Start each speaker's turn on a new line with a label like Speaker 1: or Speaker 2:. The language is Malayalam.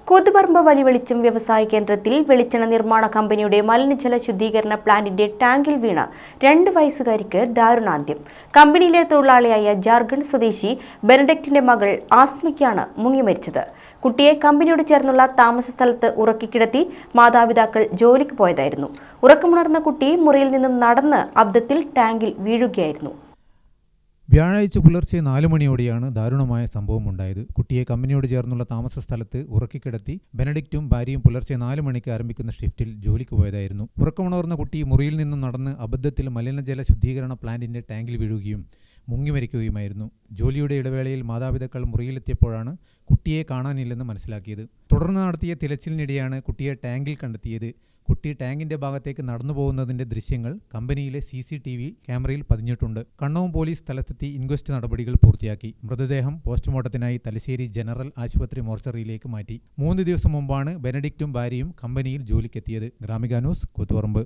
Speaker 1: കൂത്തുപറമ്പ് വലിവെളിച്ചം വ്യവസായ കേന്ദ്രത്തിൽ വെളിച്ചെണ്ണ നിർമ്മാണ കമ്പനിയുടെ മലിനജല ശുദ്ധീകരണ പ്ലാന്റിന്റെ ടാങ്കിൽ വീണ 2 വയസ്സുകാരിക്ക് ദാരുണാന്ത്യം. കമ്പനിയിലെ തൊഴിലാളിയായ ജാർഖണ്ഡ് സ്വദേശി ബെനഡിക്റ്റിന്റെ മകൾ ആസ്മയ്ക്കാണ് മുങ്ങി മരിച്ചത്. കുട്ടിയെ കമ്പനിയോട് ചേർന്നുള്ള താമസ സ്ഥലത്ത് ഉറക്കിക്കിടത്തി മാതാപിതാക്കൾ ജോലിക്ക് പോയതായിരുന്നു. ഉറക്കമുണർന്ന കുട്ടി മുറിയിൽ നിന്നും നടന്ന് അബദ്ധത്തിൽ ടാങ്കിൽ വീഴുകയായിരുന്നു.
Speaker 2: വ്യാഴാഴ്ച പുലർച്ചെ 4 മണിയോടെയാണ് ദാരുണമായ സംഭവമുണ്ടായത്. കുട്ടിയെ കമ്പനിയോട് ചേർന്നുള്ള താമസ സ്ഥലത്ത് ഉറക്കിക്കിടത്തി ബെനഡിക്റ്റും ഭാര്യയും പുലർച്ചെ 4 മണിക്ക് ആരംഭിക്കുന്ന ഷിഫ്റ്റിൽ ജോലിക്ക് പോയതായിരുന്നു. ഉറക്കമുണർന്ന കുട്ടി മുറിയിൽ നിന്നും നടന്ന് അബദ്ധത്തിൽ മലിനജല ശുദ്ധീകരണ പ്ലാന്റിന്റെ ടാങ്കിൽ വീഴുകയും മുങ്ങിമരിക്കുകയുമായിരുന്നു. ജോലിയുടെ ഇടവേളയിൽ മാതാപിതാക്കൾ മുറിയിലെത്തിയപ്പോഴാണ് കുട്ടിയെ കാണാനില്ലെന്ന് മനസ്സിലാക്കിയത്. തുടർന്ന് നടത്തിയ തിരച്ചിലിനിടെയാണ് കുട്ടിയെ ടാങ്കിൽ കണ്ടെത്തിയത്. കുട്ടി ടാങ്കിന്റെ ഭാഗത്തേക്ക് നടന്നു പോകുന്നതിന്റെ ദൃശ്യങ്ങൾ കമ്പനിയിലെ CCTV ക്യാമറയിൽ പതിഞ്ഞിട്ടുണ്ട്. കണ്ണവും പോലീസ് സ്ഥലത്തെത്തി ഇൻക്വസ്റ്റ് നടപടികൾ പൂർത്തിയാക്കി. മൃതദേഹം പോസ്റ്റ്മോർട്ടത്തിനായി തലശ്ശേരി ജനറൽ ആശുപത്രി മോർച്ചറിയിലേക്ക് മാറ്റി. 3 ദിവസം മുമ്പാണ് ബെനഡിക്റ്റും ഭാര്യയും കമ്പനിയിൽ ജോലിക്കെത്തിയത്. ഗ്രാമിക ന്യൂസ്, കൂത്തുപറമ്പ്.